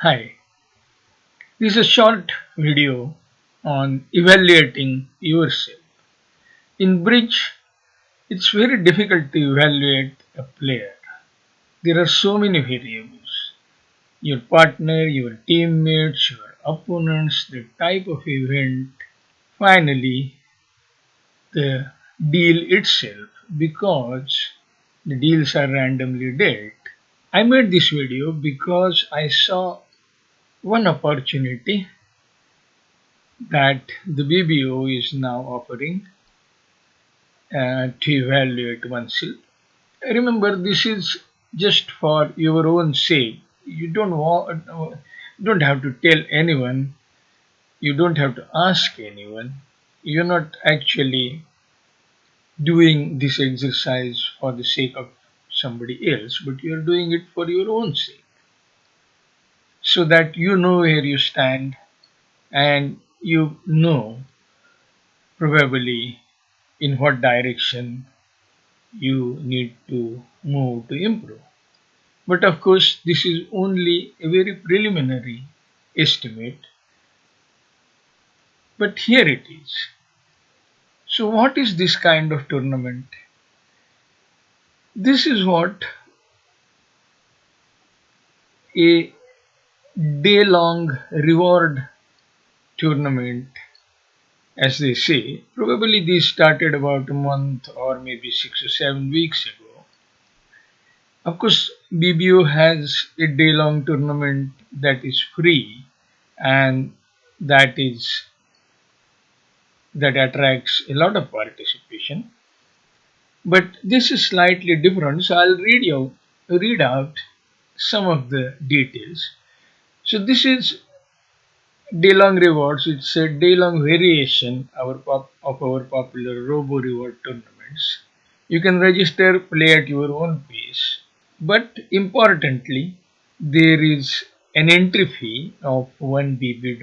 Hi, this is a short video on evaluating yourself. In bridge, it's very difficult to evaluate a player. There are so many variables: your partner, your teammates, your opponents, the type of event, finally, the deal itself, because the deals are randomly dealt. I made this video because I saw one opportunity that the BBO is now offering to evaluate oneself. Remember, this is just for your own sake. You don't have to tell anyone. You don't have to ask anyone. You're not actually doing this exercise for the sake of somebody else, but you're doing it for your own sake, so that you know where you stand and you know probably in what direction you need to move to improve. But of course, this is only a very preliminary estimate, but here it is. So, what is this kind of tournament? This is what a day long reward tournament, as they say. Probably this started about a month or maybe 6 or 7 weeks ago. Of course, BBO has a day long tournament that is free and that is that attracts a lot of participation. But this is slightly different, so I'll read out some of the details. So this is day-long rewards. It's a day-long variation of our popular Robo Reward tournaments. You can register, play at your own pace, but importantly, there is an entry fee of 1 BB.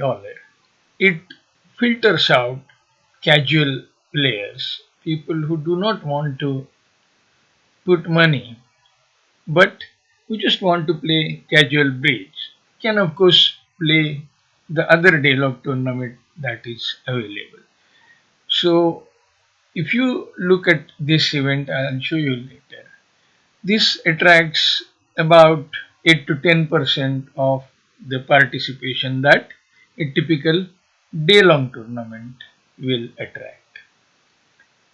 It filters out casual players, people who do not want to put money but who just want to play casual bridge can of course play the other day-long tournament that is available. So if you look at this event, I'll show you later. This attracts about 8 to 10% of the participation that a typical day-long tournament will attract.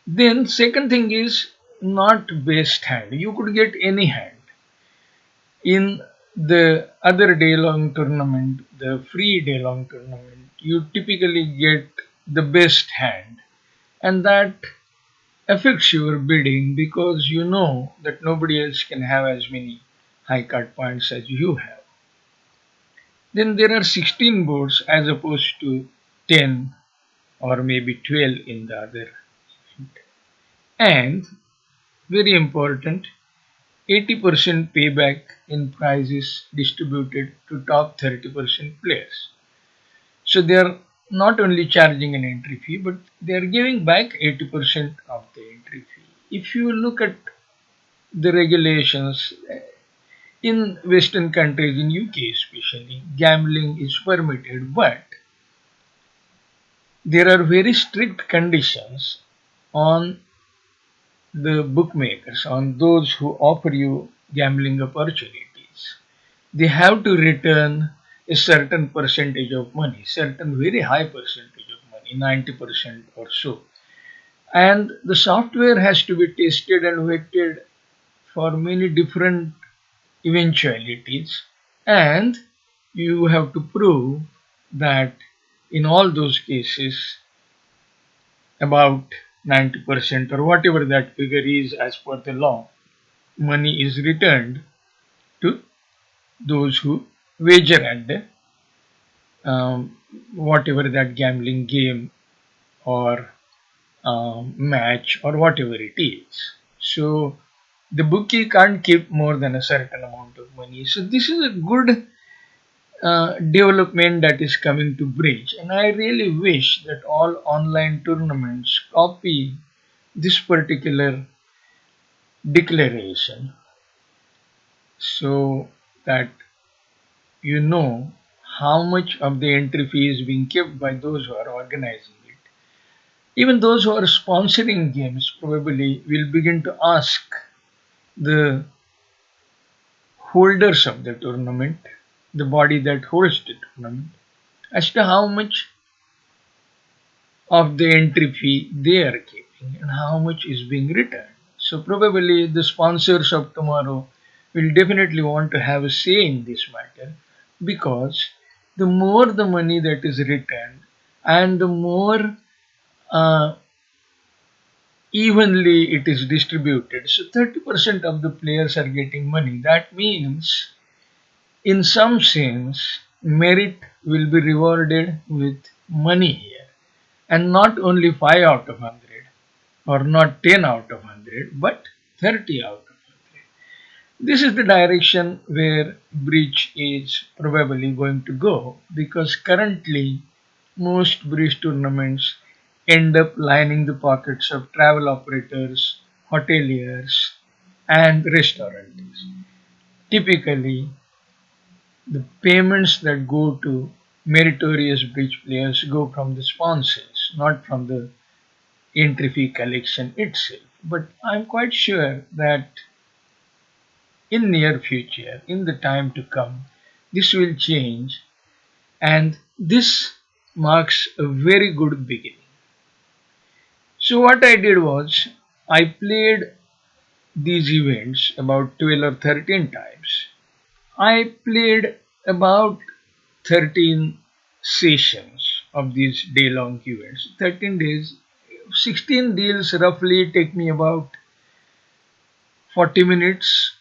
Then second thing is not best hand. You could get any hand. In the other day long tournament, the free day long tournament, you typically get the best hand, and that affects your bidding because you know that nobody else can have as many high card points as you have. Then there are 16 boards as opposed to 10 or maybe 12 in the other. And very important, 80% payback in prizes distributed to top 30% players. So they are not only charging an entry fee, but they are giving back 80% of the entry fee. If you look at the regulations in Western countries, in UK especially, gambling is permitted, but there are very strict conditions on the bookmakers, on those who offer you gambling opportunities. They have to return a certain percentage of money, certain very high percentage of money, 90% or so. And the software has to be tested and vetted for many different eventualities. And you have to prove that in all those cases, about 90% or whatever that figure is as per the law, money is returned to those who wager at the whatever that gambling game or match or whatever it is. So the bookie can't keep more than a certain amount of money. So this is a good development that is coming to bridge, and I really wish that all online tournaments copy this particular declaration so that you know how much of the entry fee is being kept by those who are organizing it. Even those who are sponsoring games probably will begin to ask the holders of the tournament, the body that holds the tournament, as to how much of the entry fee they are keeping and how much is being returned. So probably the sponsors of tomorrow will definitely want to have a say in this matter, because the more the money that is returned and the more uh, evenly it is distributed. So 30% of the players are getting money. That means, in some sense, merit will be rewarded with money here, and not only 5 out of 100 or not 10 out of 100, but 30 out of 100. This is the direction where bridge is probably going to go, because currently most bridge tournaments end up lining the pockets of travel operators, hoteliers, and restaurateurs. Typically, the payments that go to meritorious bridge players go from the sponsors, not from the entry fee collection itself. But I'm quite sure that in near future, in the time to come, this will change, and this marks a very good beginning. So what I did was I played these events about 12 or 13 times. I played about 13 sessions of these day long events. 13 days, 16 deals roughly take me about 40 minutes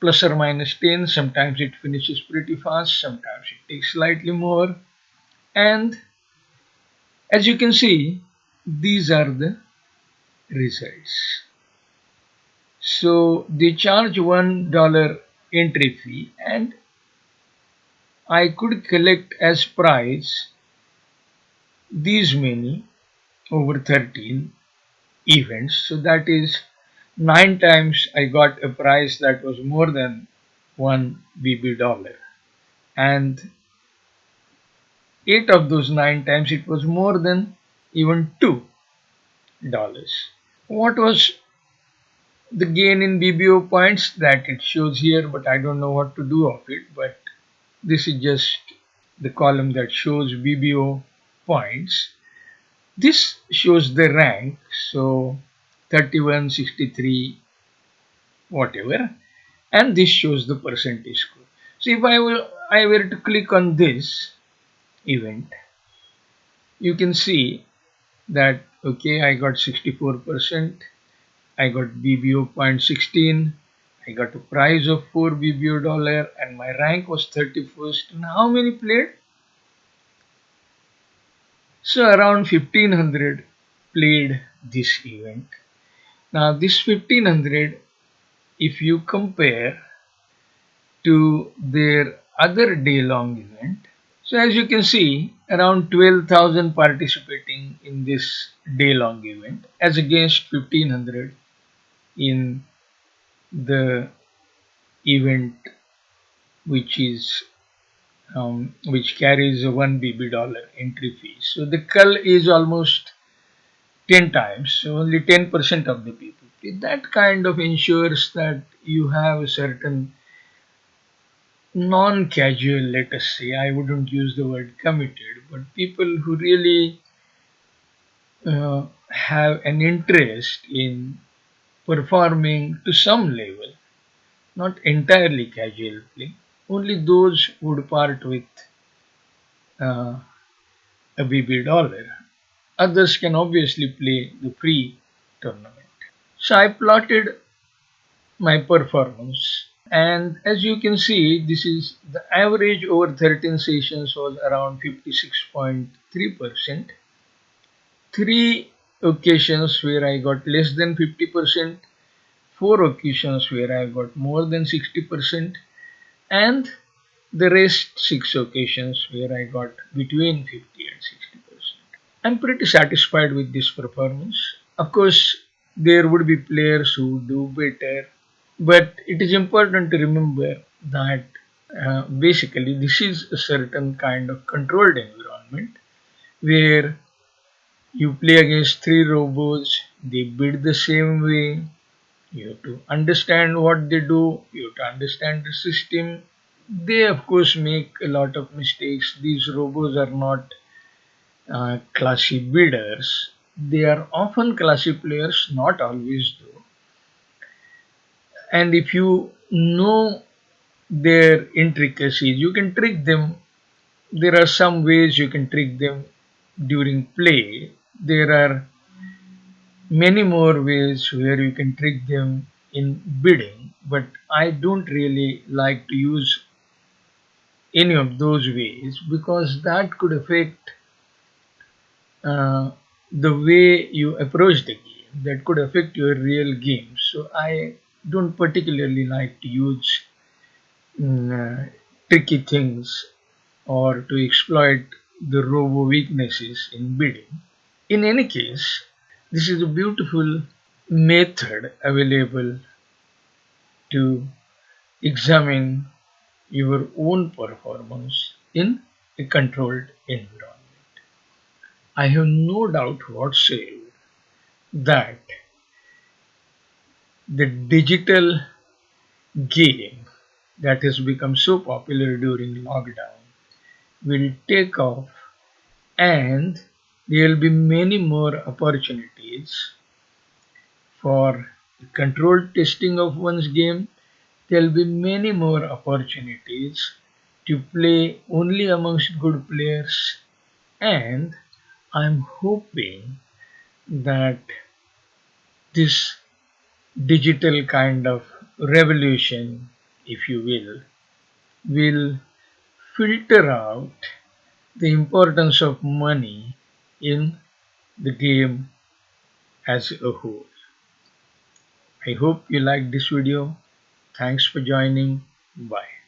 plus or minus 10. Sometimes it finishes pretty fast, sometimes it takes slightly more. And as you can see, these are the results. So they charge $1 entry fee, and I could collect as prize these many over 13 events. So that is 9 times I got a prize that was more than 1 BB dollar. And 8 of those 9 times it was more than even $2. What was the gain in BBO points? That it shows here, but I don't know what to do of it. But this is just the column that shows BBO points. This shows the rank, so 31, 63, whatever, and this shows the percentage score. So if I were to click on this event, you can see that okay, I got 64%, I got BBO point 16, I got a prize of 4 BBO dollar, and my rank was 31st. And how many played? So around 1500 played this event. Now this 1500, if you compare to their other day long event, so as you can see, around 12,000 participating in this day long event as against 1500 in the event which is which carries a 1 BB dollar entry fee. So the cull is almost 10 times, so only 10% of the people. That kind of ensures that you have a certain non-casual, let us say, I wouldn't use the word committed, but people who really have an interest in performing to some level, not entirely casual play. Only those would part with uh, a BB dollar. Others can obviously play the free tournament. So I plotted my performance, and as you can see, this is the average over 13 sessions was around 56.3%. Three occasions where I got less than 50%, four occasions where I got more than 60%, and the rest six occasions where I got between 50 and 60%. I'm pretty satisfied with this performance. Of course, there would be players who do better, but it is important to remember that Basically, this is a certain kind of controlled environment where you play against three robots, they build the same way. You have to understand what they do, you have to understand the system. They, of course, make a lot of mistakes. These robots are not classy builders. They are often classy players, not always though. And if you know their intricacies, you can trick them. There are some ways you can trick them during play. There are many more ways where you can trick them in bidding, but I don't really like to use any of those ways because that could affect uh, the way you approach the game. That could affect your real game. So I don't particularly like to use tricky things or to exploit the robo weaknesses in bidding. In any case, this is a beautiful method available to examine your own performance in a controlled environment. I have no doubt whatsoever that the digital game that has become so popular during lockdown will take off, and there will be many more opportunities for controlled testing of one's game. There will be many more opportunities to play only amongst good players, and I'm hoping that this digital kind of revolution, if you will filter out the importance of money in the game as a whole. I hope you liked this video. Thanks for joining. Bye.